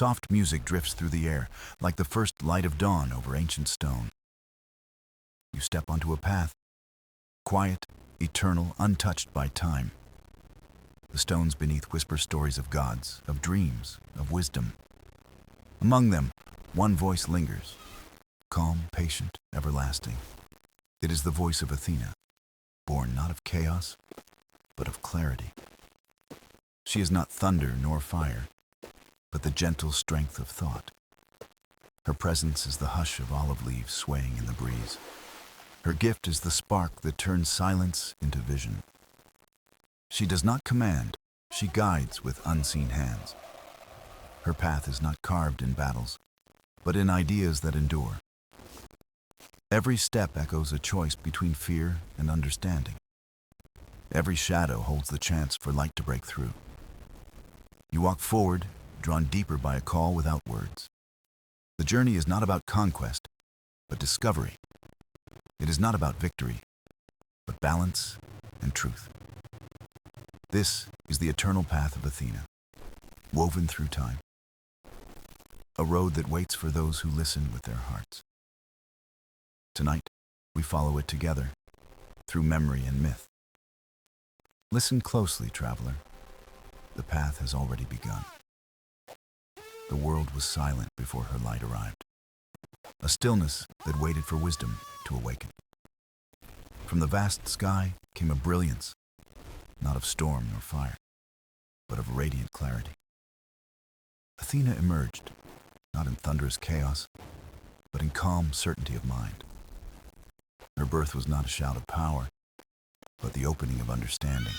Soft music drifts through the air, like the first light of dawn over ancient stone. You step onto a path, quiet, eternal, untouched by time. The stones beneath whisper stories of gods, of dreams, of wisdom. Among them, one voice lingers, calm, patient, everlasting. It is the voice of Athena, born not of chaos, but of clarity. She is not thunder nor fire, but the gentle strength of thought. Her presence is the hush of olive leaves swaying in the breeze. Her gift is the spark that turns silence into vision. She does not command, she guides with unseen hands. Her path is not carved in battles, but in ideas that endure. Every step echoes a choice between fear and understanding. Every shadow holds the chance for light to break through. You walk forward, drawn deeper by a call without words. The journey is not about conquest, but discovery. It is not about victory, but balance and truth. This is the Eternal Path of Athena, woven through time. A road that waits for those who listen with their hearts. Tonight, we follow it together, through memory and myth. Listen closely, traveler. The path has already begun. The world was silent before her light arrived, a stillness that waited for wisdom to awaken. From the vast sky came a brilliance, not of storm nor fire, but of radiant clarity. Athena emerged, not in thunderous chaos, but in calm certainty of mind. Her birth was not a shout of power, but the opening of understanding.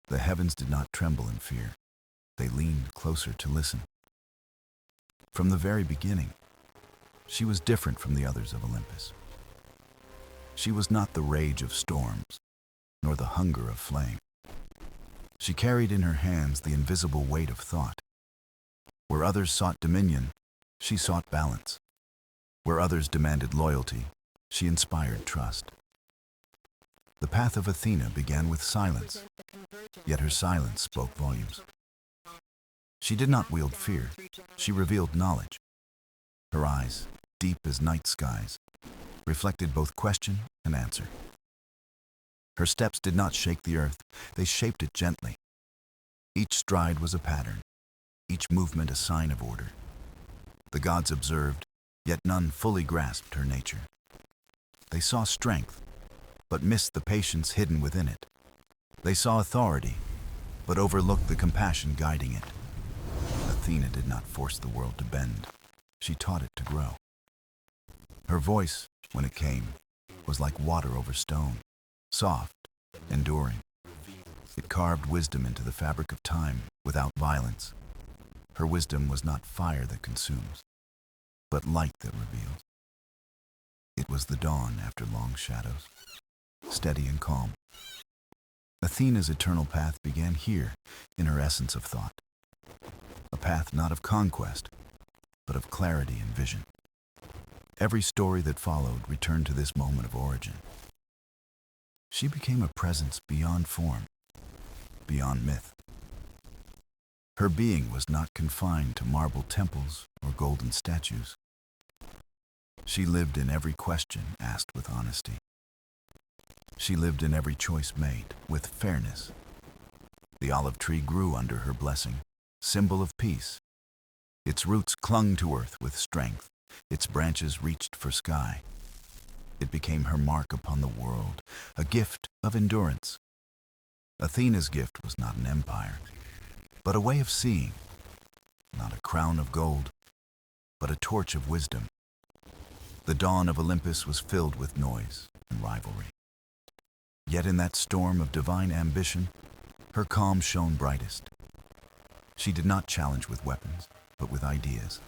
The heavens did not tremble in fear. They leaned closer to listen. From the very beginning, she was different from the others of Olympus. She was not the rage of storms, nor the hunger of flame. She carried in her hands the invisible weight of thought. Where others sought dominion, she sought balance. Where others demanded loyalty, she inspired trust. The path of Athena began with silence, yet her silence spoke volumes. She did not wield fear, she revealed knowledge. Her eyes, deep as night skies, reflected both question and answer. Her steps did not shake the earth, they shaped it gently. Each stride was a pattern, each movement a sign of order. The gods observed, yet none fully grasped her nature. They saw strength, but missed the patience hidden within it. They saw authority, but overlooked the compassion guiding it. Athena did not force the world to bend. She taught it to grow. Her voice, when it came, was like water over stone, soft, enduring. It carved wisdom into the fabric of time without violence. Her wisdom was not fire that consumes, but light that reveals. It was the dawn after long shadows, steady and calm. Athena's eternal path began here, in her essence of thought. A path not of conquest, but of clarity and vision. Every story that followed returned to this moment of origin. She became a presence beyond form, beyond myth. Her being was not confined to marble temples or golden statues. She lived in every question asked with honesty. She lived in every choice made with fairness. The olive tree grew under her blessing, symbol of peace. Its roots clung to earth with strength. Its branches reached for sky. It became her mark upon the world, a gift of endurance. Athena's gift was not an empire, but a way of seeing, not a crown of gold, but a torch of wisdom. The dawn of Olympus was filled with noise and rivalry. Yet in that storm of divine ambition, her calm shone brightest. She did not challenge with weapons, but with ideas.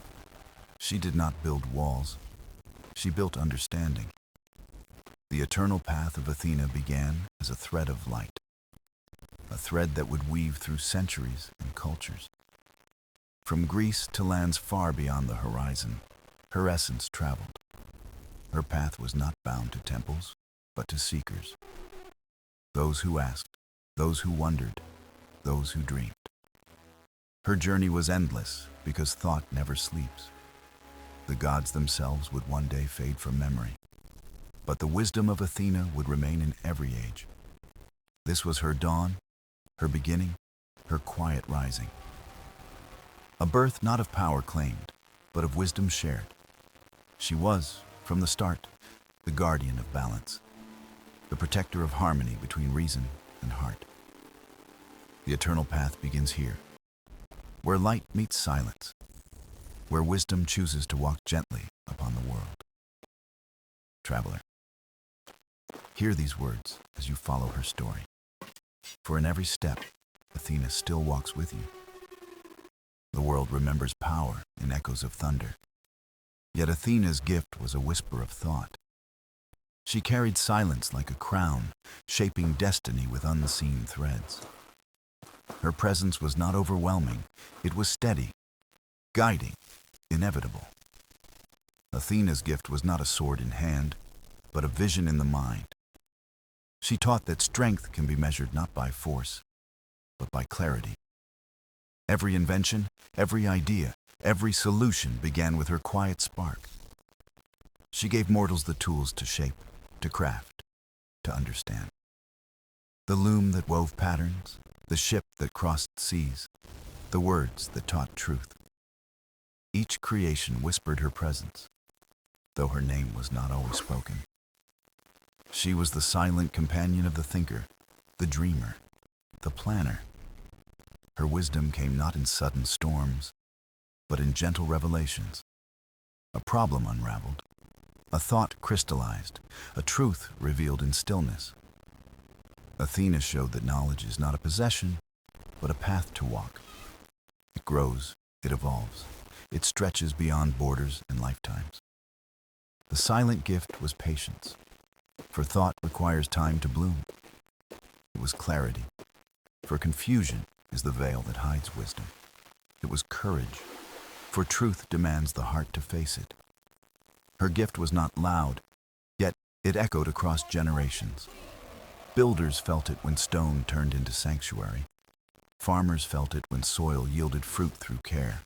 She did not build walls, she built understanding. The eternal path of Athena began as a thread of light, a thread that would weave through centuries and cultures. From Greece to lands far beyond the horizon, her essence traveled. Her path was not bound to temples, but to seekers. Those who asked, those who wondered, those who dreamed. Her journey was endless because thought never sleeps. The gods themselves would one day fade from memory, but the wisdom of Athena would remain in every age. This was her dawn, her beginning, her quiet rising. A birth not of power claimed, but of wisdom shared. She was, from the start, the guardian of balance, the protector of harmony between reason and heart. The eternal path begins here, where light meets silence, where wisdom chooses to walk gently upon the world. Traveler, hear these words as you follow her story. For in every step, Athena still walks with you. The world remembers power in echoes of thunder. Yet Athena's gift was a whisper of thought. She carried silence like a crown, shaping destiny with unseen threads. Her presence was not overwhelming, it was steady, guiding, inevitable. Athena's gift was not a sword in hand, but a vision in the mind. She taught that strength can be measured not by force, but by clarity. Every invention, every idea, every solution began with her quiet spark. She gave mortals the tools to shape, to craft, to understand. The loom that wove patterns, the ship that crossed seas, the words that taught truth. Each creation whispered her presence, though her name was not always spoken. She was the silent companion of the thinker, the dreamer, the planner. Her wisdom came not in sudden storms, but in gentle revelations. A problem unraveled, a thought crystallized, a truth revealed in stillness. Athena showed that knowledge is not a possession, but a path to walk. It grows, it evolves, it stretches beyond borders and lifetimes. The silent gift was patience, for thought requires time to bloom. It was clarity, for confusion is the veil that hides wisdom. It was courage, for truth demands the heart to face it. Her gift was not loud, yet it echoed across generations. Builders felt it when stone turned into sanctuary. Farmers felt it when soil yielded fruit through care.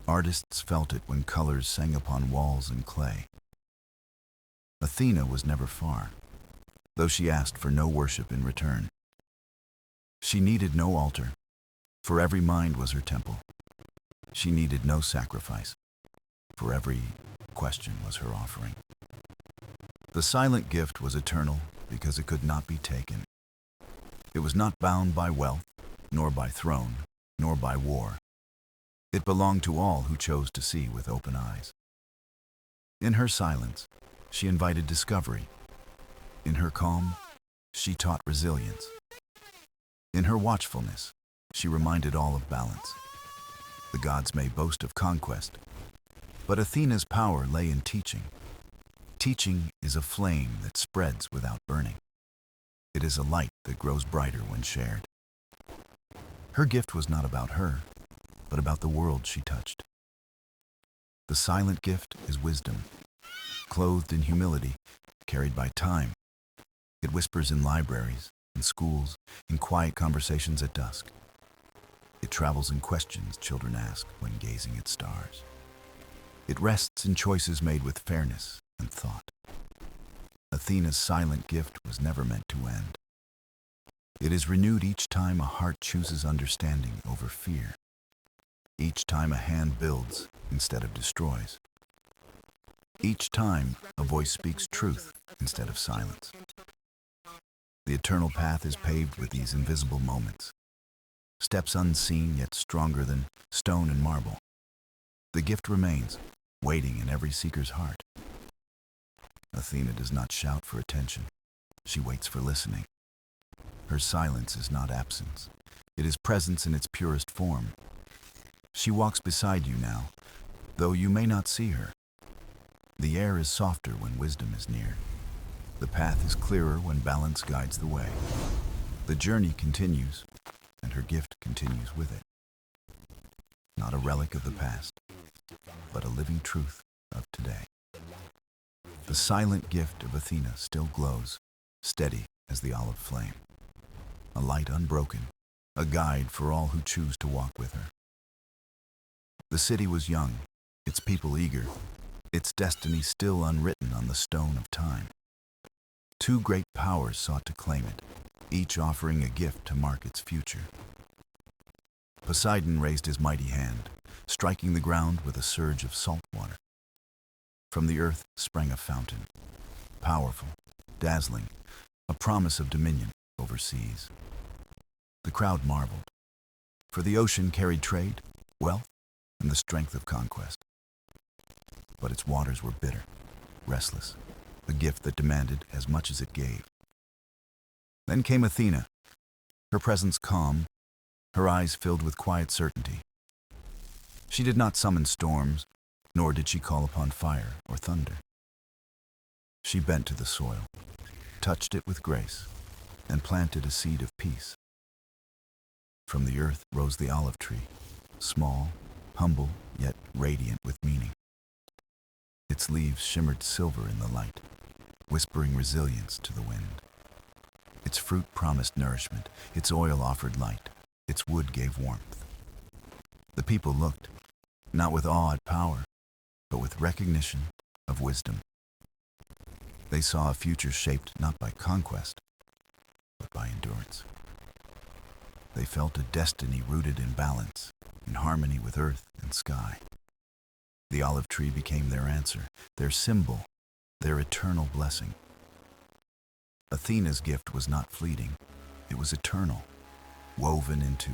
Artists felt it when colors sang upon walls and clay. Athena was never far, though she asked for no worship in return. She needed no altar, for every mind was her temple. She needed no sacrifice, for every question was her offering. The silent gift was eternal because it could not be taken. It was not bound by wealth, nor by throne, nor by war. It belonged to all who chose to see with open eyes. In her silence, she invited discovery. In her calm, she taught resilience. In her watchfulness, she reminded all of balance. The gods may boast of conquest, but Athena's power lay in teaching. Teaching is a flame that spreads without burning. It is a light that grows brighter when shared. Her gift was not about her, but about the world she touched. The silent gift is wisdom, clothed in humility, carried by time. It whispers in libraries, in schools, in quiet conversations at dusk. It travels in questions children ask when gazing at stars. It rests in choices made with fairness and thought. Athena's silent gift was never meant to end. It is renewed each time a heart chooses understanding over fear. Each time a hand builds instead of destroys. Each time a voice speaks truth instead of silence. The eternal path is paved with these invisible moments, steps unseen yet stronger than stone and marble. The gift remains, waiting in every seeker's heart. Athena does not shout for attention. She waits for listening. Her silence is not absence. It is presence in its purest form. She walks beside you now, though you may not see her. The air is softer when wisdom is near. The path is clearer when balance guides the way. The journey continues, and her gift continues with it. Not a relic of the past, but a living truth of today. The silent gift of Athena still glows, steady as the olive flame. A light unbroken, a guide for all who choose to walk with her. The city was young, its people eager, its destiny still unwritten on the stone of time. Two great powers sought to claim it, each offering a gift to mark its future. Poseidon raised his mighty hand, striking the ground with a surge of salt water. From the earth sprang a fountain, powerful, dazzling, a promise of dominion over seas. The crowd marveled, for the ocean carried trade, wealth, and the strength of conquest. But its waters were bitter, restless, a gift that demanded as much as it gave. Then came Athena, her presence calm, her eyes filled with quiet certainty. She did not summon storms, nor did she call upon fire or thunder. She bent to the soil, touched it with grace, and planted a seed of peace. From the earth rose the olive tree, small, humble, yet radiant with meaning. Its leaves shimmered silver in the light, whispering resilience to the wind. Its fruit promised nourishment, its oil offered light, its wood gave warmth. The people looked, not with awe at power, but with recognition of wisdom. They saw a future shaped not by conquest, but by endurance. They felt a destiny rooted in balance, in harmony with earth and sky. The olive tree became their answer, their symbol, their eternal blessing. Athena's gift was not fleeting, it was eternal, woven into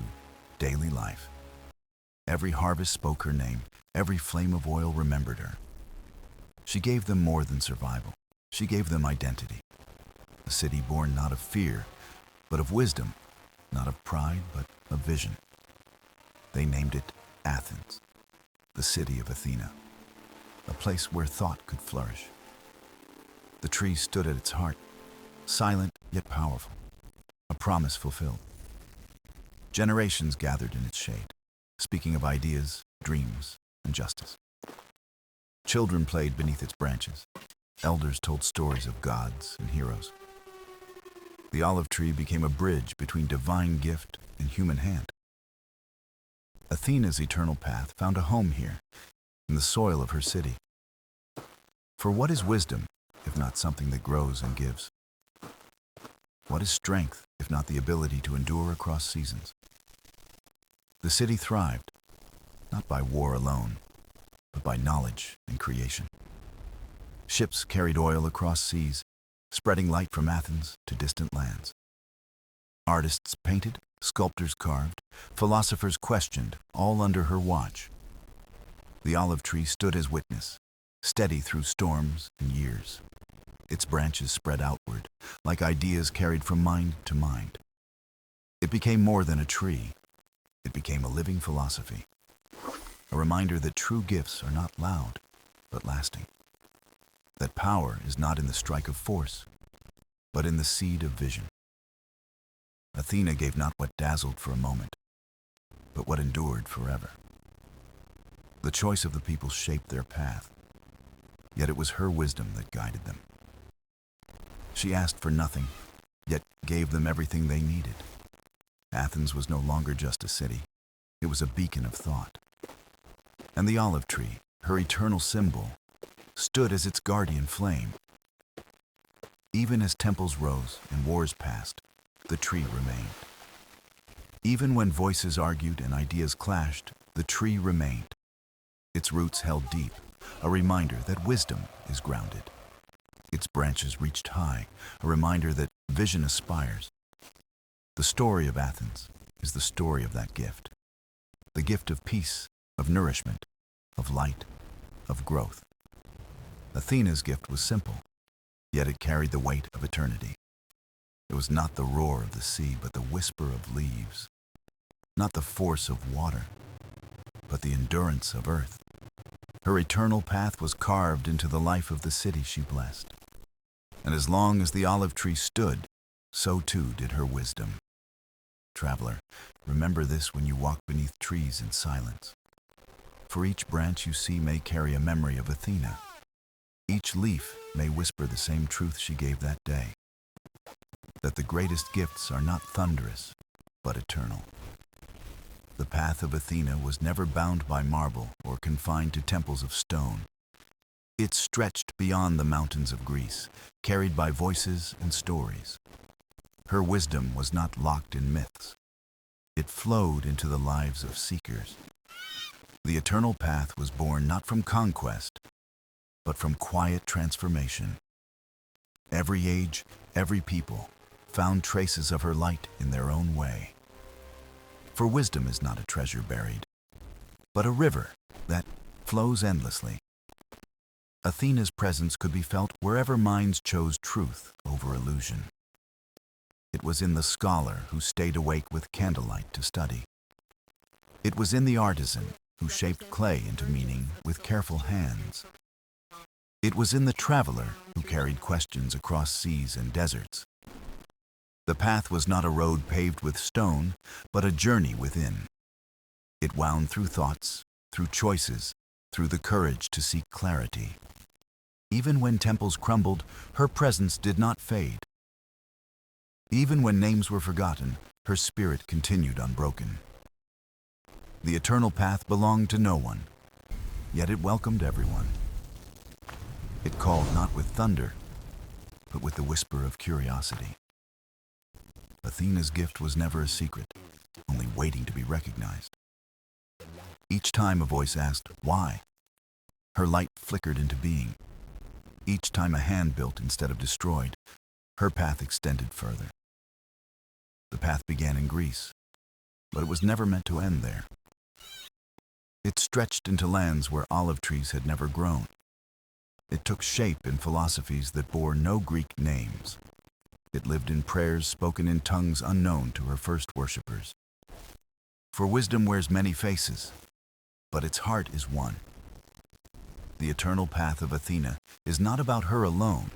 daily life. Every harvest spoke her name, every flame of oil remembered her. She gave them more than survival, she gave them identity. A city born not of fear, but of wisdom, not of pride, but of vision. They named it Athens, the city of Athena, a place where thought could flourish. The tree stood at its heart, silent yet powerful, a promise fulfilled. Generations gathered in its shade, speaking of ideas, dreams, and justice. Children played beneath its branches. Elders told stories of gods and heroes. The olive tree became a bridge between divine gift and human hand. Athena's eternal path found a home here, in the soil of her city. For what is wisdom, if not something that grows and gives? What is strength, if not the ability to endure across seasons? The city thrived, not by war alone, but by knowledge and creation. Ships carried oil across seas, spreading light from Athens to distant lands. Artists painted, sculptors carved, philosophers questioned, all under her watch. The olive tree stood as witness, steady through storms and years. Its branches spread outward, like ideas carried from mind to mind. It became more than a tree. It became a living philosophy, a reminder that true gifts are not loud, but lasting. That power is not in the strike of force, but in the seed of vision. Athena gave not what dazzled for a moment, but what endured forever. The choice of the people shaped their path, yet it was her wisdom that guided them. She asked for nothing, yet gave them everything they needed. Athens was no longer just a city, it was a beacon of thought. And the olive tree, her eternal symbol, stood as its guardian flame. Even as temples rose and wars passed, the tree remained. Even when voices argued and ideas clashed, the tree remained. Its roots held deep, a reminder that wisdom is grounded. Its branches reached high, a reminder that vision aspires. The story of Athens is the story of that gift. The gift of peace, of nourishment, of light, of growth. Athena's gift was simple, yet it carried the weight of eternity. It was not the roar of the sea, but the whisper of leaves. Not the force of water, but the endurance of earth. Her eternal path was carved into the life of the city she blessed. And as long as the olive tree stood, so too did her wisdom. Traveler, remember this when you walk beneath trees in silence. For each branch you see may carry a memory of Athena. Each leaf may whisper the same truth she gave that day. That the greatest gifts are not thunderous, but eternal. The path of Athena was never bound by marble or confined to temples of stone. It stretched beyond the mountains of Greece, carried by voices and stories. Her wisdom was not locked in myths. It flowed into the lives of seekers. The eternal path was born not from conquest, but from quiet transformation. Every age, every people, found traces of her light in their own way. For wisdom is not a treasure buried, but a river that flows endlessly. Athena's presence could be felt wherever minds chose truth over illusion. It was in the scholar who stayed awake with candlelight to study. It was in the artisan who shaped clay into meaning with careful hands. It was in the traveler who carried questions across seas and deserts. The path was not a road paved with stone, but a journey within. It wound through thoughts, through choices, through the courage to seek clarity. Even when temples crumbled, her presence did not fade. Even when names were forgotten, her spirit continued unbroken. The eternal path belonged to no one, yet it welcomed everyone. It called not with thunder, but with the whisper of curiosity. Athena's gift was never a secret, only waiting to be recognized. Each time a voice asked, "Why?" her light flickered into being. Each time a hand built instead of destroyed, her path extended further. The path began in Greece, but it was never meant to end there. It stretched into lands where olive trees had never grown. It took shape in philosophies that bore no Greek names. It lived in prayers spoken in tongues unknown to her first worshippers. For wisdom wears many faces, but its heart is one. The eternal path of Athena is not about her alone.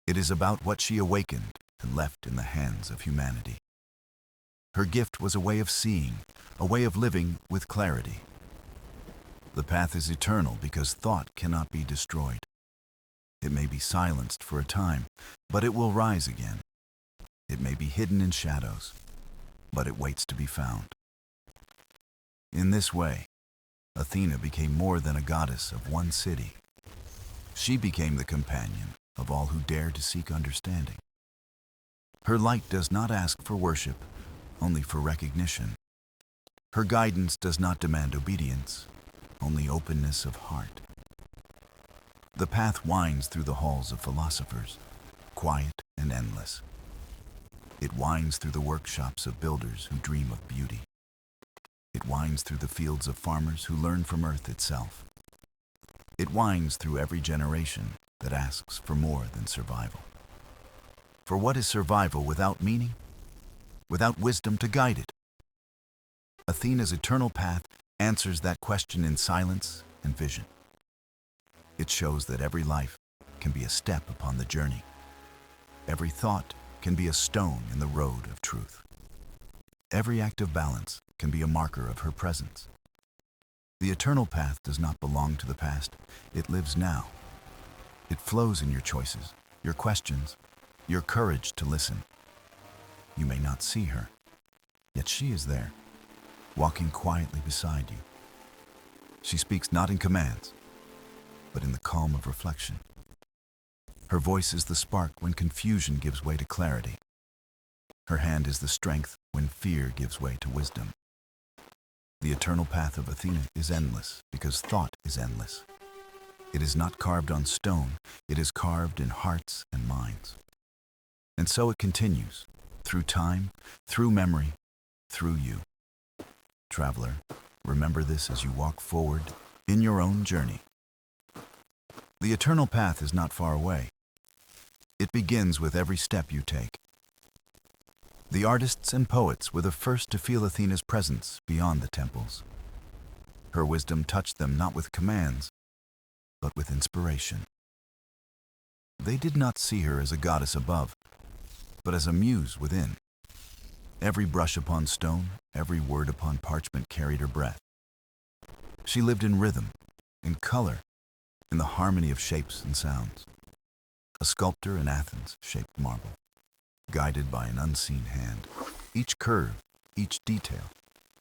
It is about what she awakened and left in the hands of humanity. Her gift was a way of seeing, a way of living with clarity. The path is eternal because thought cannot be destroyed. It may be silenced for a time, but it will rise again. It may be hidden in shadows, but it waits to be found. In this way, Athena became more than a goddess of one city. She became the companion of all who dare to seek understanding. Her light does not ask for worship, only for recognition. Her guidance does not demand obedience, only openness of heart. The path winds through the halls of philosophers, quiet and endless. It winds through the workshops of builders who dream of beauty. It winds through the fields of farmers who learn from earth itself. It winds through every generation that asks for more than survival. For what is survival without meaning? Without wisdom to guide it? Athena's eternal path answers that question in silence and vision. It shows that every life can be a step upon the journey. Every thought can be a stone in the road of truth. Every act of balance can be a marker of her presence. The eternal path does not belong to the past. It lives now. It flows in your choices, your questions, your courage to listen. You may not see her, yet she is there, walking quietly beside you. She speaks not in commands, but in the calm of reflection. Her voice is the spark when confusion gives way to clarity. Her hand is the strength when fear gives way to wisdom. The eternal path of Athena is endless because thought is endless. It is not carved on stone, it is carved in hearts and minds. And so it continues, through time, through memory, through you. Traveler, remember this as you walk forward in your own journey. The eternal path is not far away. It begins with every step you take. The artists and poets were the first to feel Athena's presence beyond the temples. Her wisdom touched them not with commands, but with inspiration. They did not see her as a goddess above, but as a muse within. Every brush upon stone, every word upon parchment carried her breath. She lived in rhythm, in color, in the harmony of shapes and sounds. A sculptor in Athens shaped marble, guided by an unseen hand. Each curve each detail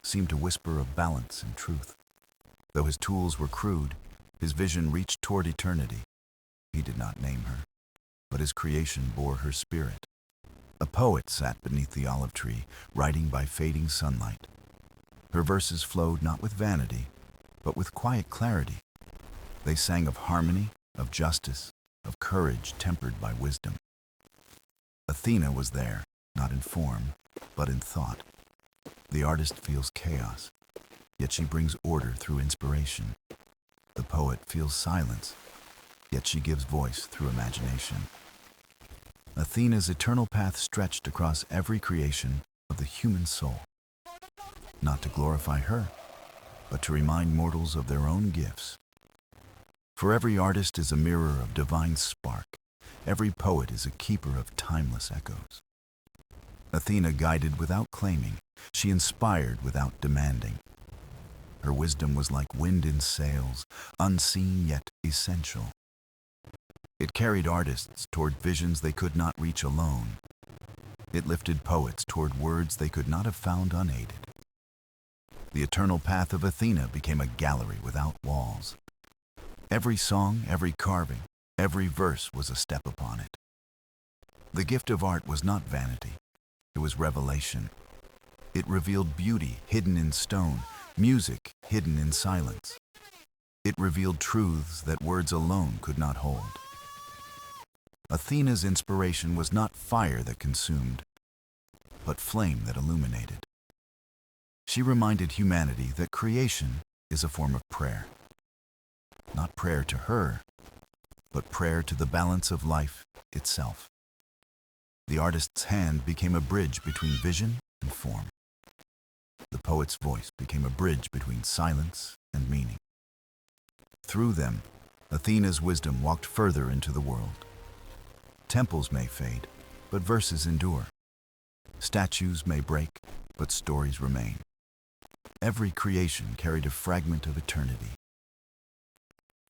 seemed to whisper of balance and truth. Though his tools were crude, his vision reached toward eternity. He did not name her, but his creation bore her spirit. A poet sat beneath the olive tree, writing by fading sunlight. Her verses flowed not with vanity, but with quiet clarity. They sang of harmony, of justice, of courage tempered by wisdom. Athena was there, not in form, but in thought. The artist feels chaos, yet she brings order through inspiration. The poet feels silence, yet she gives voice through imagination. Athena's eternal path stretched across every creation of the human soul, not to glorify her, but to remind mortals of their own gifts. For every artist is a mirror of divine spark. Every poet is a keeper of timeless echoes. Athena guided without claiming. She inspired without demanding. Her wisdom was like wind in sails, unseen yet essential. It carried artists toward visions they could not reach alone. It lifted poets toward words they could not have found unaided. The Eternal Path of Athena became a gallery without walls. Every song, every carving, every verse was a step upon it. The gift of art was not vanity, it was revelation. It revealed beauty hidden in stone, music hidden in silence. It revealed truths that words alone could not hold. Athena's inspiration was not fire that consumed, but flame that illuminated. She reminded humanity that creation is a form of prayer. Not prayer to her, but prayer to the balance of life itself. The artist's hand became a bridge between vision and form. The poet's voice became a bridge between silence and meaning. Through them, Athena's wisdom walked further into the world. Temples may fade, but verses endure. Statues may break, but stories remain. Every creation carried a fragment of eternity.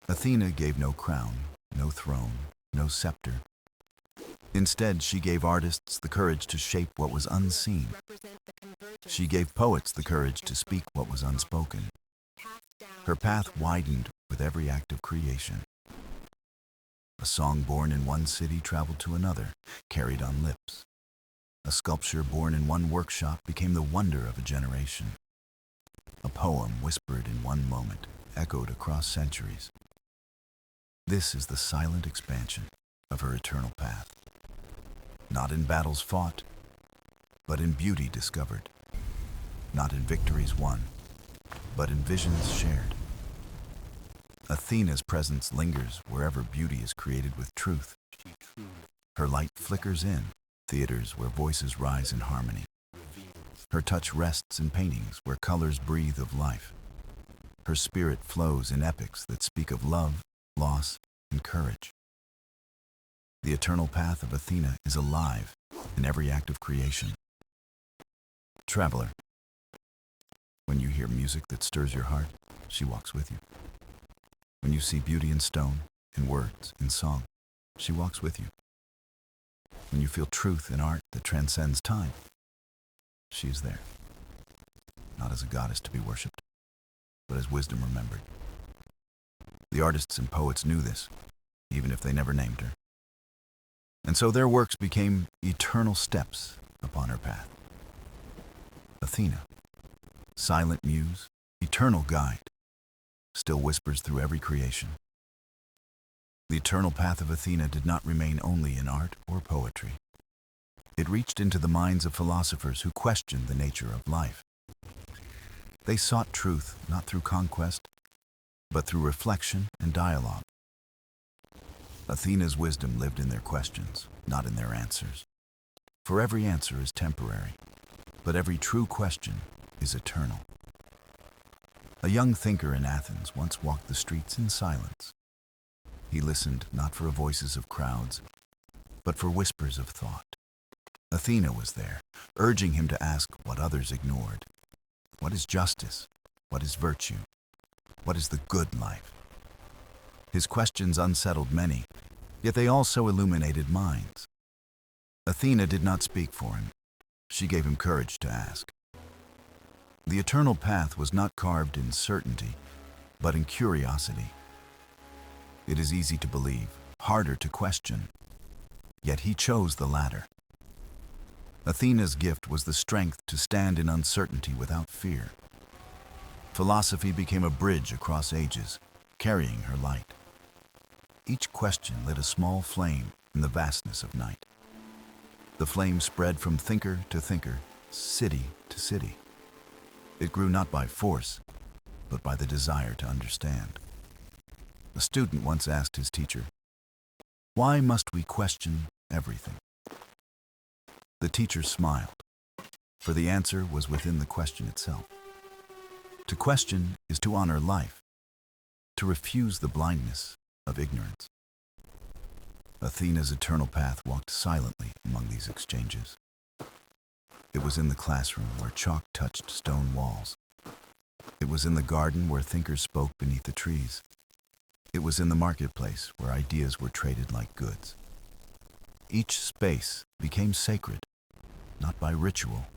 Athena gave no crown, no throne, no scepter. Instead, she gave artists the courage to shape what was unseen. She gave poets the courage to speak what was unspoken. Her path widened with every act of creation. A song born in one city traveled to another, carried on lips. A sculpture born in one workshop became the wonder of a generation. A poem whispered in one moment echoed across centuries. This is the silent expansion of her eternal path. Not in battles fought, but in beauty discovered. Not in victories won, but in visions shared. Athena's presence lingers wherever beauty is created with truth. Her light flickers in theaters where voices rise in harmony. Her touch rests in paintings where colors breathe of life. Her spirit flows in epics that speak of love, loss, and courage. The eternal path of Athena is alive in every act of creation. Traveler, when you hear music that stirs your heart, she walks with you. When you see beauty in stone, in words, in song, she walks with you. When you feel truth in art that transcends time, she is there. Not as a goddess to be worshipped, but as wisdom remembered. The artists and poets knew this, even if they never named her. And so their works became eternal steps upon her path. Athena, silent muse, eternal guide, still whispers through every creation. The eternal path of Athena did not remain only in art or poetry. It reached into the minds of philosophers who questioned the nature of life. They sought truth not through conquest, but through reflection and dialogue. Athena's wisdom lived in their questions, not in their answers. For every answer is temporary, but every true question is eternal. A young thinker in Athens once walked the streets in silence. He listened not for voices of crowds, but for whispers of thought. Athena was there, urging him to ask what others ignored. What is justice? What is virtue? What is the good life? His questions unsettled many, yet they also illuminated minds. Athena did not speak for him. She gave him courage to ask. The eternal path was not carved in certainty, but in curiosity. It is easy to believe, harder to question, yet he chose the latter. Athena's gift was the strength to stand in uncertainty without fear. Philosophy became a bridge across ages, carrying her light. Each question lit a small flame in the vastness of night. The flame spread from thinker to thinker, city to city. It grew not by force, but by the desire to understand. A student once asked his teacher, "Why must we question everything?" The teacher smiled, for the answer was within the question itself. To question is to honor life, to refuse the blindness of ignorance. Athena's eternal path walked silently among these exchanges. It was in the classroom where chalk touched stone walls. It was in the garden where thinkers spoke beneath the trees. It was in the marketplace where ideas were traded like goods. Each space became sacred, not by ritual,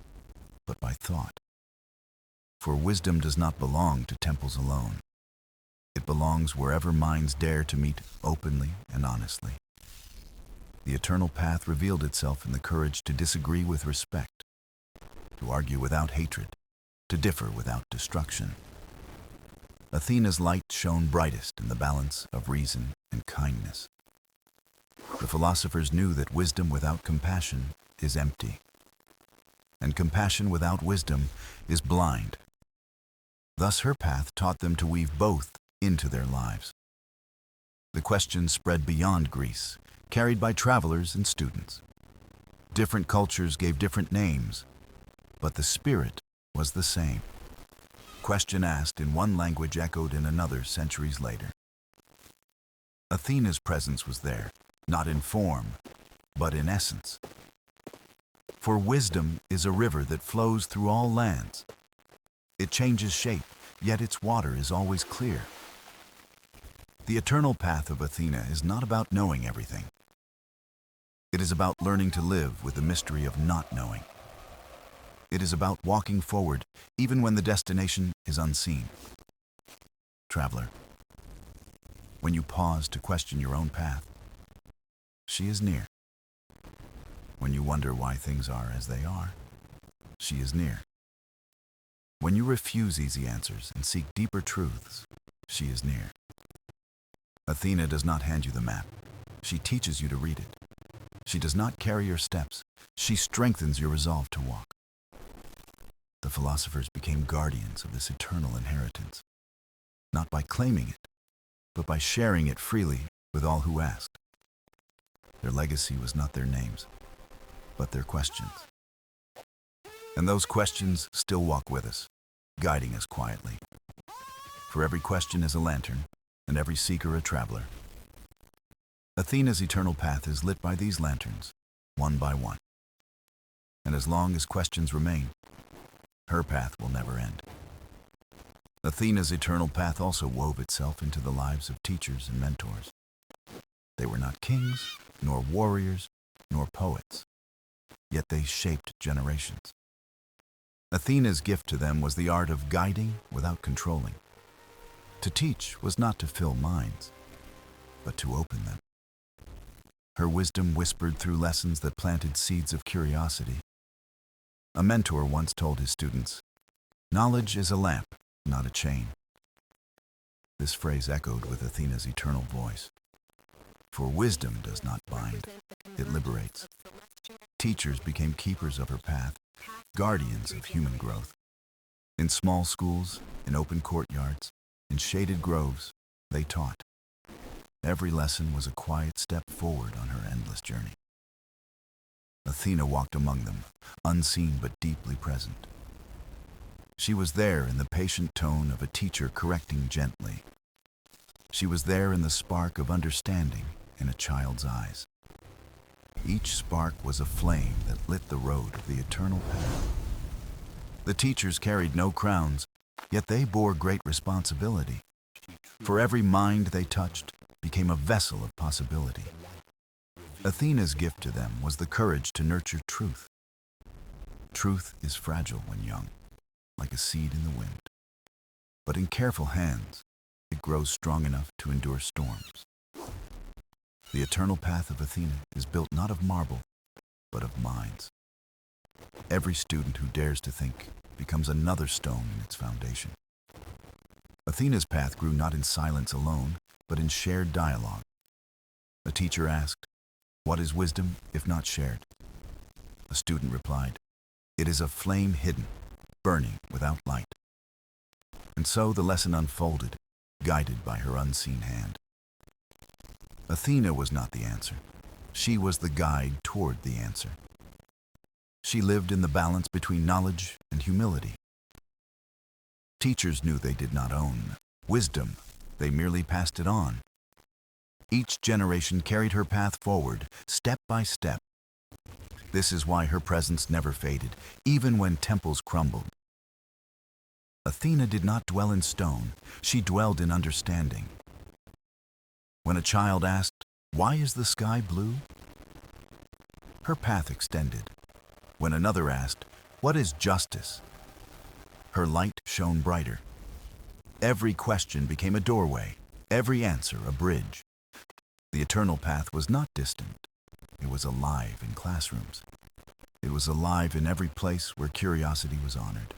but by thought. For wisdom does not belong to temples alone. It belongs wherever minds dare to meet openly and honestly. The eternal path revealed itself in the courage to disagree with respect, to argue without hatred, to differ without destruction. Athena's light shone brightest in the balance of reason and kindness. The philosophers knew that wisdom without compassion is empty, and compassion without wisdom is blind. Thus her path taught them to weave both into their lives. The questions spread beyond Greece, carried by travelers and students. Different cultures gave different names, but the spirit was the same. Question asked in one language echoed in another centuries later. Athena's presence was there, not in form, but in essence. For wisdom is a river that flows through all lands. It changes shape, yet its water is always clear. The eternal path of Athena is not about knowing everything. It is about learning to live with the mystery of not knowing. It is about walking forward even when the destination is unseen. Traveler, when you pause to question your own path, she is near. When you wonder why things are as they are, she is near. When you refuse easy answers and seek deeper truths, she is near. Athena does not hand you the map. She teaches you to read it. She does not carry your steps. She strengthens your resolve to walk. The philosophers became guardians of this eternal inheritance, not by claiming it, but by sharing it freely with all who asked. Their legacy was not their names, but their questions. And those questions still walk with us, guiding us quietly. For every question is a lantern, and every seeker a traveler. Athena's eternal path is lit by these lanterns, one by one. And as long as questions remain, her path will never end. Athena's eternal path also wove itself into the lives of teachers and mentors. They were not kings, nor warriors, nor poets, yet they shaped generations. Athena's gift to them was the art of guiding without controlling. To teach was not to fill minds, but to open them. Her wisdom whispered through lessons that planted seeds of curiosity. A mentor once told his students, "Knowledge is a lamp, not a chain." This phrase echoed with Athena's eternal voice. For wisdom does not bind, it liberates. Teachers became keepers of her path, guardians of human growth. In small schools, in open courtyards, in shaded groves, they taught. Every lesson was a quiet step forward on her endless journey. Athena walked among them, unseen but deeply present. She was there in the patient tone of a teacher correcting gently. She was there in the spark of understanding in a child's eyes. Each spark was a flame that lit the road of the eternal path. The teachers carried no crowns, yet they bore great responsibility. For every mind they touched became a vessel of possibility. Athena's gift to them was the courage to nurture truth. Truth is fragile when young. like a seed in the wind. But in careful hands, it grows strong enough to endure storms. The Eternal Path of Athena is built not of marble, but of minds. Every student who dares to think becomes another stone in its foundation. Athena's path grew not in silence alone, but in shared dialogue. A teacher asked, "What is wisdom if not shared?" A student replied, "It is a flame hidden, burning without light." And so the lesson unfolded, guided by her unseen hand. Athena was not the answer. She was the guide toward the answer. She lived in the balance between knowledge and humility. Teachers knew they did not own wisdom, they merely passed it on. Each generation carried her path forward, step by step. This is why her presence never faded, even when temples crumbled. Athena did not dwell in stone, she dwelled in understanding. When a child asked, "Why is the sky blue?" her path extended. When another asked, "What is justice?" her light shone brighter. Every question became a doorway, every answer a bridge. The Eternal Path was not distant. It was alive in classrooms. It was alive in every place where curiosity was honored.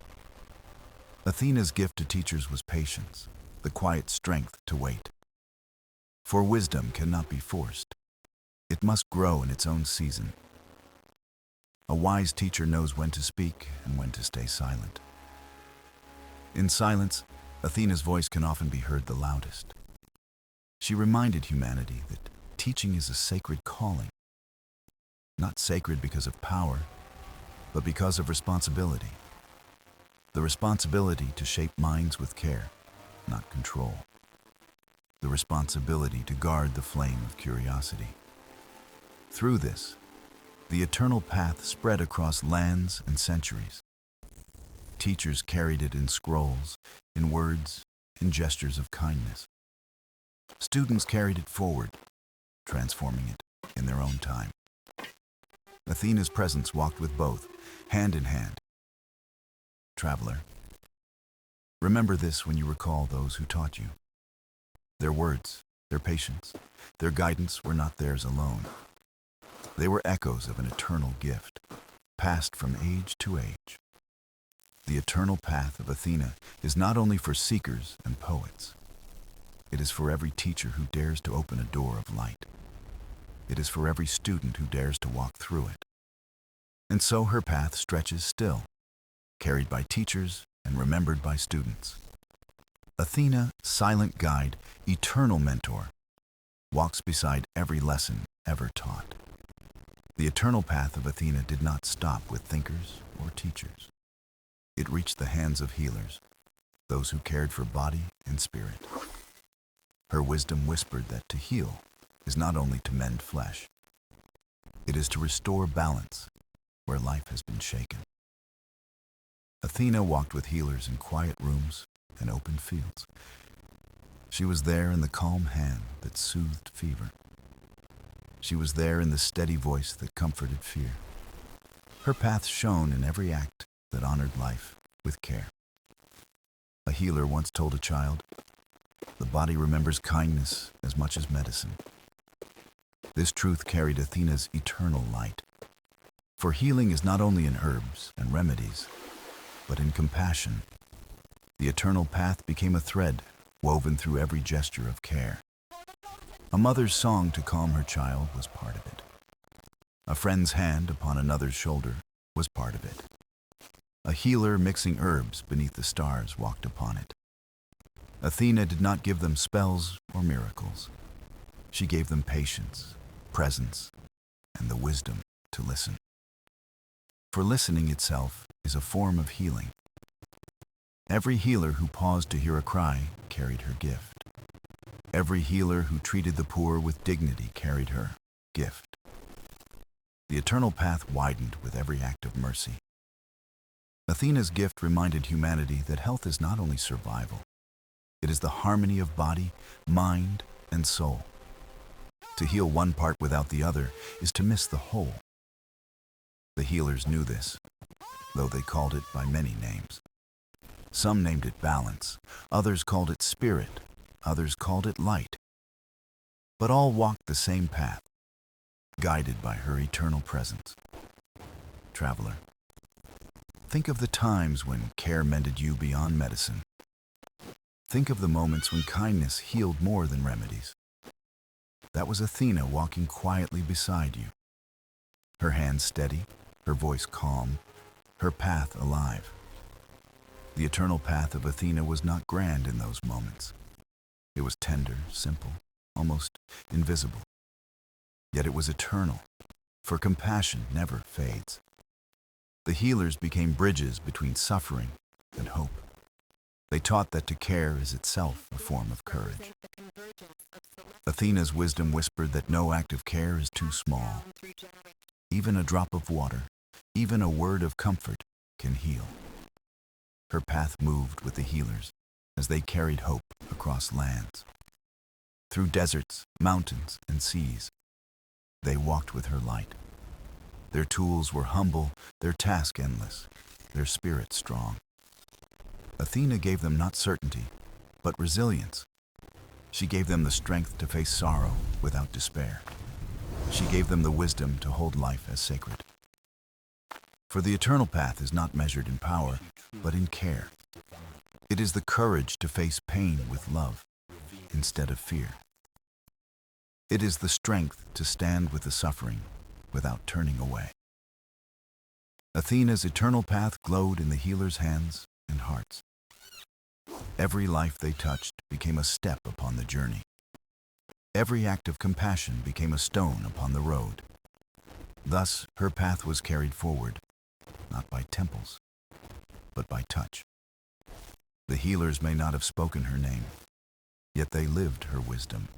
Athena's gift to teachers was patience, the quiet strength to wait. For wisdom cannot be forced. It must grow in its own season. A wise teacher knows when to speak and when to stay silent. In silence, Athena's voice can often be heard the loudest. She reminded humanity that teaching is a sacred calling. Not sacred because of power, but because of responsibility. The responsibility to shape minds with care, not control. The responsibility to guard the flame of curiosity. Through this, the Eternal Path spread across lands and centuries. Teachers carried it in scrolls, in words, in gestures of kindness. Students carried it forward, transforming it in their own time. Athena's presence walked with both, hand in hand. Traveler, remember this when you recall those who taught you. Their words, their patience, their guidance were not theirs alone. They were echoes of an eternal gift, passed from age to age. The Eternal Path of Athena is not only for seekers and poets. It is for every teacher who dares to open a door of light. It is for every student who dares to walk through it. And so her path stretches still, carried by teachers and remembered by students. Athena, silent guide, eternal mentor, walks beside every lesson ever taught. The Eternal Path of Athena did not stop with thinkers or teachers. It reached the hands of healers, those who cared for body and spirit. Her wisdom whispered that to heal is not only to mend flesh, it is to restore balance where life has been shaken. Athena walked with healers in quiet rooms and open fields. She was there in the calm hand that soothed fever. She was there in the steady voice that comforted fear. Her path shone in every act that honored life with care. A healer once told a child, "The body remembers kindness as much as medicine." This truth carried Athena's eternal light. For healing is not only in herbs and remedies, but in compassion. The Eternal Path became a thread woven through every gesture of care. A mother's song to calm her child was part of it. A friend's hand upon another's shoulder was part of it. A healer mixing herbs beneath the stars walked upon it. Athena did not give them spells or miracles. She gave them patience, presence, and the wisdom to listen. For listening itself is a form of healing. Every healer who paused to hear a cry carried her gift. Every healer who treated the poor with dignity carried her gift. The Eternal Path widened with every act of mercy. Athena's gift reminded humanity that health is not only survival, it is the harmony of body, mind, and soul. To heal one part without the other is to miss the whole. The healers knew this, though they called it by many names. Some named it balance, others called it spirit, others called it light. But all walked the same path, guided by her eternal presence. Traveler, think of the times when care mended you beyond medicine. Think of the moments when kindness healed more than remedies. That was Athena walking quietly beside you. Her hands steady, her voice calm, her path alive. The eternal path of Athena was not grand in those moments. It was tender, simple, almost invisible. Yet it was eternal, for compassion never fades. The healers became bridges between suffering and hope. They taught that to care is itself a form of courage. Athena's wisdom whispered that no act of care is too small. Even a drop of water, even a word of comfort can heal. Her path moved with the healers as they carried hope across lands. Through deserts, mountains, and seas, they walked with her light. Their tools were humble, their task endless, their spirit strong. Athena gave them not certainty, but resilience. She gave them the strength to face sorrow without despair. She gave them the wisdom to hold life as sacred. For the eternal path is not measured in power, but in care. It is the courage to face pain with love instead of fear. It is the strength to stand with the suffering without turning away. Athena's eternal path glowed in the healers' hands and hearts. Every life they touched became a step upon the journey. Every act of compassion became a stone upon the road. Thus, her path was carried forward, not by temples, but by touch. The healers may not have spoken her name, yet they lived her wisdom.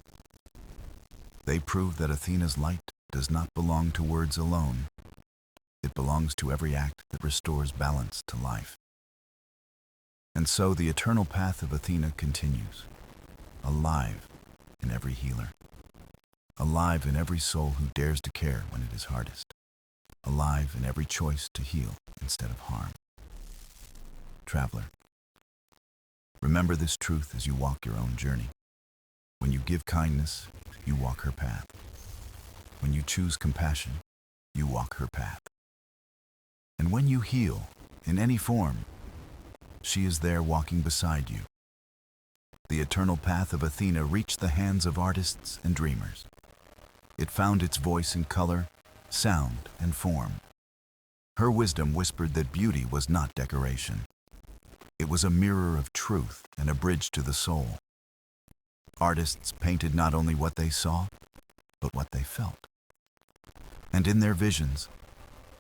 They proved that Athena's light does not belong to words alone. It belongs to every act that restores balance to life. And so the eternal path of Athena continues, alive in every healer, alive in every soul who dares to care when it is hardest, alive in every choice to heal instead of harm. Traveler, remember this truth as you walk your own journey. When you give kindness, you walk her path. When you choose compassion, you walk her path. And when you heal, in any form, she is there walking beside you. The eternal path of Athena reached the hands of artists and dreamers. It found its voice in color, sound, and form. Her wisdom whispered that beauty was not decoration. It was a mirror of truth and a bridge to the soul. Artists painted not only what they saw, but what they felt. And in their visions,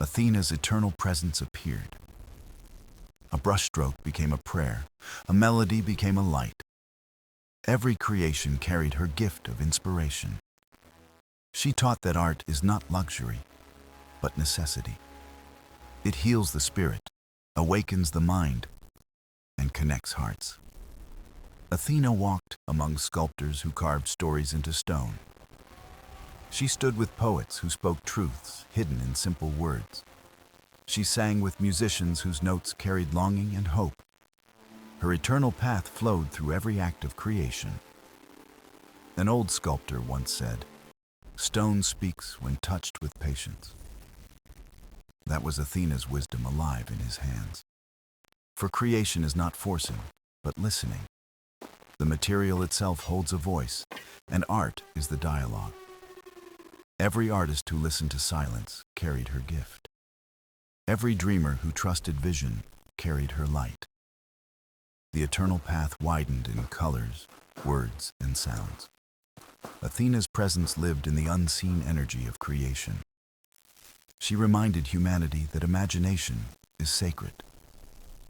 Athena's eternal presence appeared. A brushstroke became a prayer, a melody became a light. Every creation carried her gift of inspiration. She taught that art is not luxury, but necessity. It heals the spirit, awakens the mind, and connects hearts. Athena walked among sculptors who carved stories into stone. She stood with poets who spoke truths hidden in simple words. She sang with musicians whose notes carried longing and hope. Her eternal path flowed through every act of creation. An old sculptor once said, "Stone speaks when touched with patience." That was Athena's wisdom alive in his hands. For creation is not forcing, but listening. The material itself holds a voice, and art is the dialogue. Every artist who listened to silence carried her gift. Every dreamer who trusted vision carried her light. The eternal path widened in colors, words, and sounds. Athena's presence lived in the unseen energy of creation. She reminded humanity that imagination is sacred.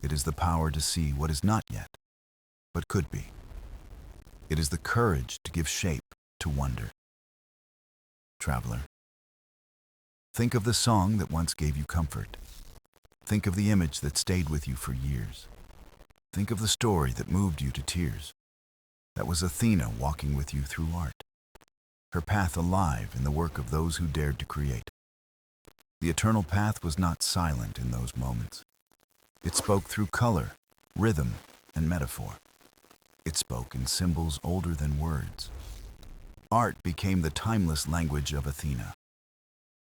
It is the power to see what is not yet, but could be. It is the courage to give shape to wonder. Traveler, think of the song that once gave you comfort. Think of the image that stayed with you for years. Think of the story that moved you to tears. That was Athena walking with you through art. Her path alive in the work of those who dared to create. The eternal path was not silent in those moments. It spoke through color, rhythm, and metaphor. It spoke in symbols older than words. Art became the timeless language of Athena.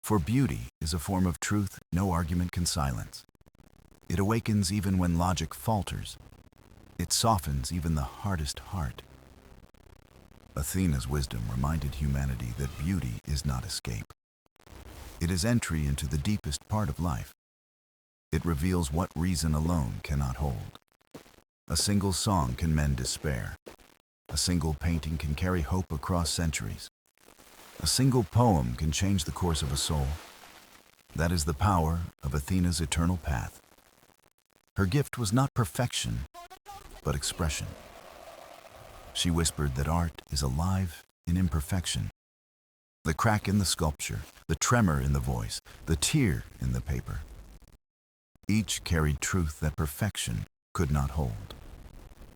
For beauty is a form of truth no argument can silence. It awakens even when logic falters. It softens even the hardest heart. Athena's wisdom reminded humanity that beauty is not escape. It is entry into the deepest part of life. It reveals what reason alone cannot hold. A single song can mend despair. A single painting can carry hope across centuries. A single poem can change the course of a soul. That is the power of Athena's eternal path. Her gift was not perfection, but expression. She whispered that art is alive in imperfection. The crack in the sculpture, the tremor in the voice, the tear in the paper. Each carried truth that perfection could not hold.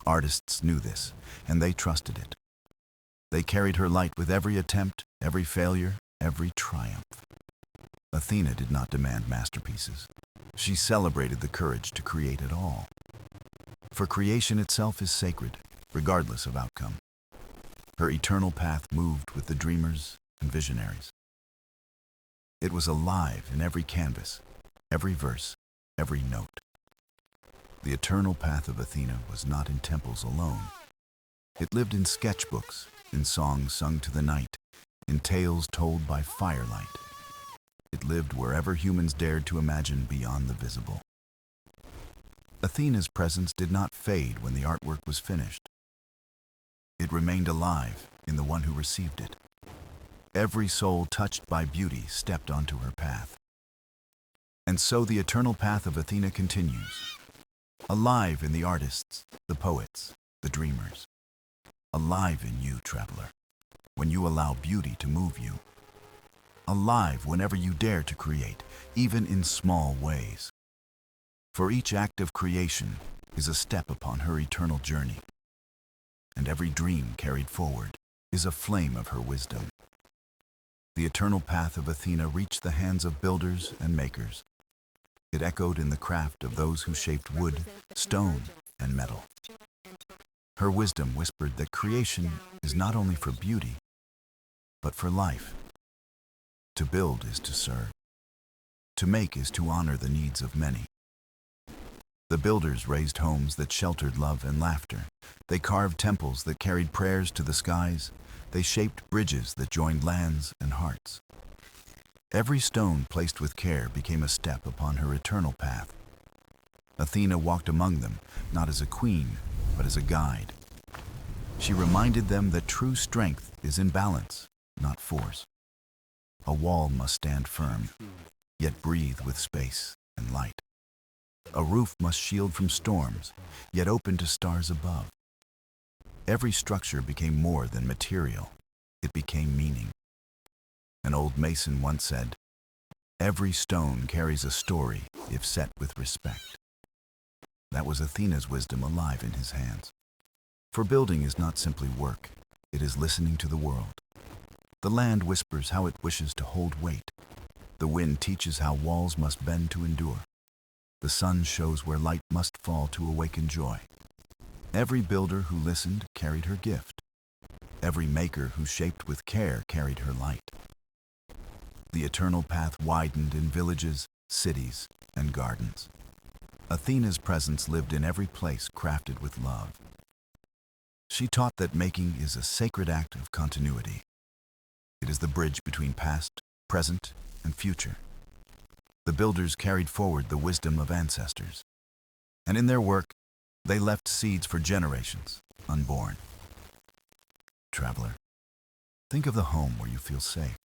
Artists knew this, and they trusted it. They carried her light with every attempt, every failure, every triumph. Athena did not demand masterpieces. She celebrated the courage to create at all. For creation itself is sacred, regardless of outcome. Her eternal path moved with the dreamers and visionaries. It was alive in every canvas, every verse, every note. The eternal path of Athena was not in temples alone. It lived in sketchbooks, in songs sung to the night, in tales told by firelight. It lived wherever humans dared to imagine beyond the visible. Athena's presence did not fade when the artwork was finished. It remained alive in the one who received it. Every soul touched by beauty stepped onto her path. And so the eternal path of Athena continues, alive in the artists, the poets, the dreamers. Alive in you, traveler, when you allow beauty to move you. Alive whenever you dare to create, even in small ways. For each act of creation is a step upon her eternal journey, and every dream carried forward is a flame of her wisdom. The eternal path of Athena reached the hands of builders and makers. It echoed in the craft of those who shaped wood, stone, and metal. Her wisdom whispered that creation is not only for beauty, but for life. To build is to serve. To make is to honor the needs of many. The builders raised homes that sheltered love and laughter. They carved temples that carried prayers to the skies. They shaped bridges that joined lands and hearts. Every stone placed with care became a step upon her eternal path. Athena walked among them, not as a queen, but as a guide. She reminded them that true strength is in balance, not force. A wall must stand firm, yet breathe with space and light. A roof must shield from storms, yet open to stars above. Every structure became more than material. It became meaning. An old mason once said, "Every stone carries a story if set with respect." That was Athena's wisdom alive in his hands. For building is not simply work, it is listening to the world. The land whispers how it wishes to hold weight. The wind teaches how walls must bend to endure. The sun shows where light must fall to awaken joy. Every builder who listened carried her gift. Every maker who shaped with care carried her light. The eternal path widened in villages, cities, and gardens. Athena's presence lived in every place crafted with love. She taught that making is a sacred act of continuity. It is the bridge between past, present, and future. The builders carried forward the wisdom of ancestors. And in their work, they left seeds for generations, unborn. Traveler, think of the home where you feel safe.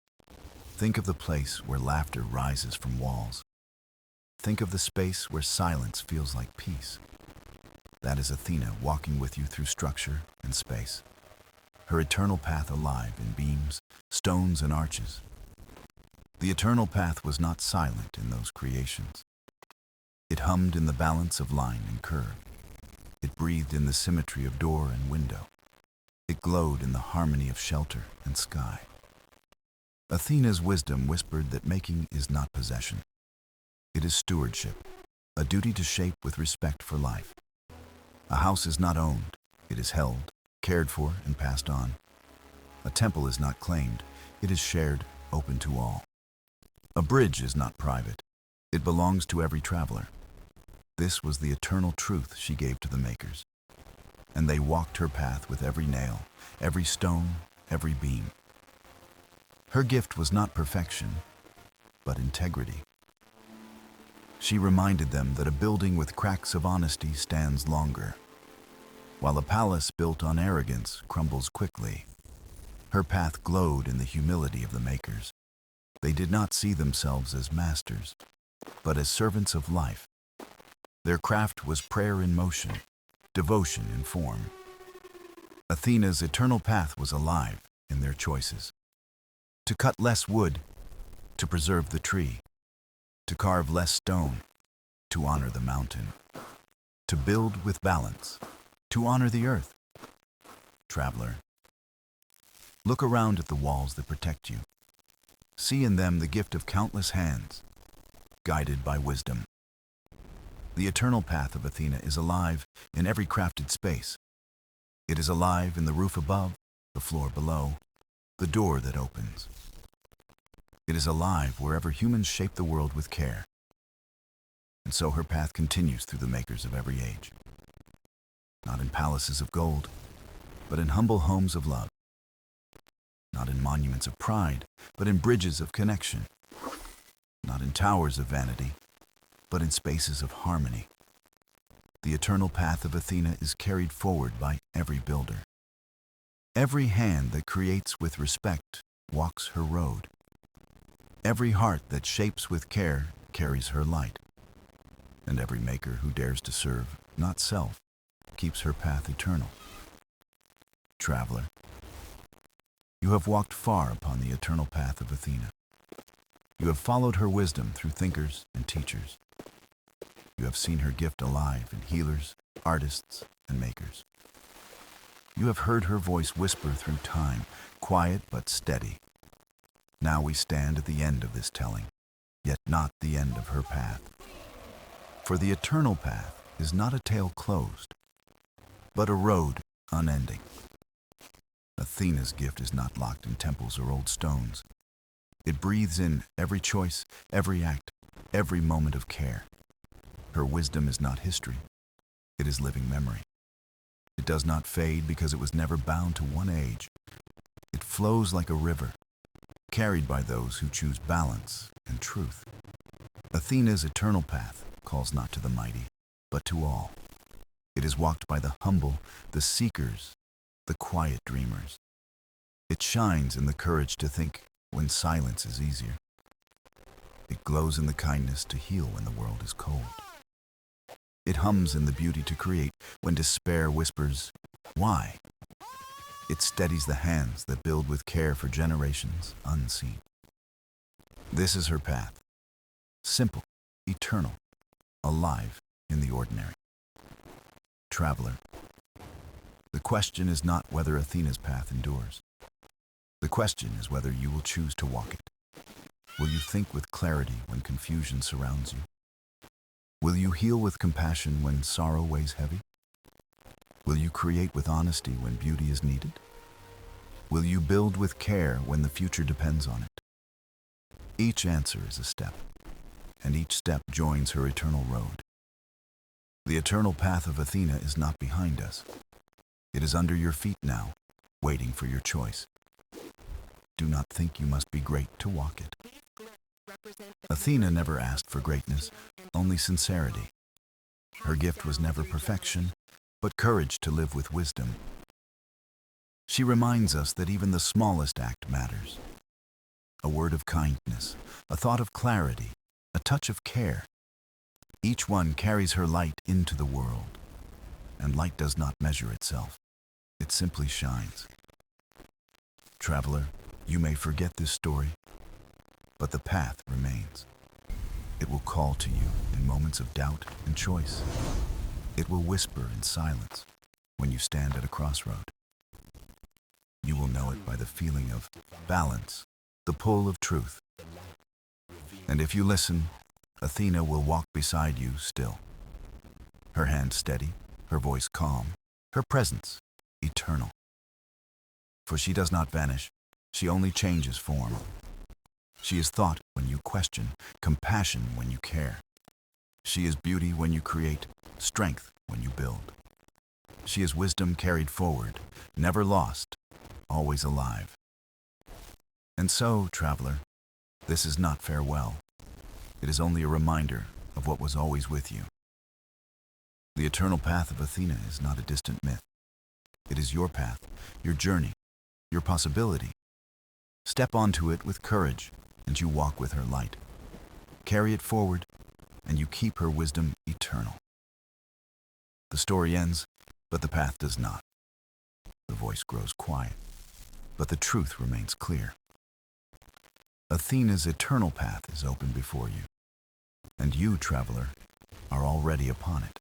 Think of the place where laughter rises from walls. Think of the space where silence feels like peace. That is Athena walking with you through structure and space. Her eternal path alive in beams, stones, and arches. The eternal path was not silent in those creations. It hummed in the balance of line and curve. It breathed in the symmetry of door and window. It glowed in the harmony of shelter and sky. Athena's wisdom whispered that making is not possession. It is stewardship, a duty to shape with respect for life. A house is not owned, it is held, cared for, and passed on. A temple is not claimed, it is shared, open to all. A bridge is not private, it belongs to every traveler. This was the eternal truth she gave to the makers. And they walked her path with every nail, every stone, every beam. Her gift was not perfection, but integrity. She reminded them that a building with cracks of honesty stands longer, while a palace built on arrogance crumbles quickly. Her path glowed in the humility of the makers. They did not see themselves as masters, but as servants of life. Their craft was prayer in motion, devotion in form. Athena's eternal path was alive in their choices. To cut less wood, to preserve the tree, to carve less stone, to honor the mountain, to build with balance, to honor the earth. Traveler, look around at the walls that protect you. See in them the gift of countless hands, guided by wisdom. The eternal path of Athena is alive in every crafted space. It is alive in the roof above, the floor below, the door that opens. It is alive wherever humans shape the world with care. And so her path continues through the makers of every age. Not in palaces of gold, but in humble homes of love. Not in monuments of pride, but in bridges of connection. Not in towers of vanity, but in spaces of harmony. The eternal path of Athena is carried forward by every builder. Every hand that creates with respect walks her road. Every heart that shapes with care carries her light. And every maker who dares to serve, not self, keeps her path eternal. Traveler, you have walked far upon the eternal path of Athena. You have followed her wisdom through thinkers and teachers. You have seen her gift alive in healers, artists, and makers. You have heard her voice whisper through time, quiet but steady. Now we stand at the end of this telling, yet not the end of her path. For the eternal path is not a tale closed, but a road unending. Athena's gift is not locked in temples or old stones. It breathes in every choice, every act, every moment of care. Her wisdom is not history. It is living memory. It does not fade because it was never bound to one age. It flows like a river, carried by those who choose balance and truth. Athena's eternal path calls not to the mighty, but to all. It is walked by the humble, the seekers, the quiet dreamers. It shines in the courage to think when silence is easier. It glows in the kindness to heal when the world is cold. It hums in the beauty to create when despair whispers, "Why?" It steadies the hands that build with care for generations unseen. This is her path. Simple, eternal, alive in the ordinary. Traveler, the question is not whether Athena's path endures. The question is whether you will choose to walk it. Will you think with clarity when confusion surrounds you? Will you heal with compassion when sorrow weighs heavy? Will you create with honesty when beauty is needed? Will you build with care when the future depends on it? Each answer is a step, and each step joins her eternal road. The eternal path of Athena is not behind us. It is under your feet now, waiting for your choice. Do not think you must be great to walk it. Athena never asked for greatness, only sincerity. Her gift was never perfection, but courage to live with wisdom. She reminds us that even the smallest act matters. A word of kindness, a thought of clarity, a touch of care. Each one carries her light into the world, and light does not measure itself. It simply shines. Traveler, you may forget this story, but the path remains. It will call to you in moments of doubt and choice. It will whisper in silence when you stand at a crossroad. You will know it by the feeling of balance, the pull of truth. And if you listen, Athena will walk beside you still. Her hand steady, her voice calm, her presence eternal. For she does not vanish, she only changes form. She is thought when you question, compassion when you care. She is beauty when you create, strength when you build. She is wisdom carried forward, never lost, always alive. And so, traveler, this is not farewell. It is only a reminder of what was always with you. The Eternal Path of Athena is not a distant myth. It is your path, your journey, your possibility. Step onto it with courage, and you walk with her light. Carry it forward, and you keep her wisdom eternal. The story ends, but the path does not. The voice grows quiet, but the truth remains clear. Athena's eternal path is open before you, and you, traveler, are already upon it.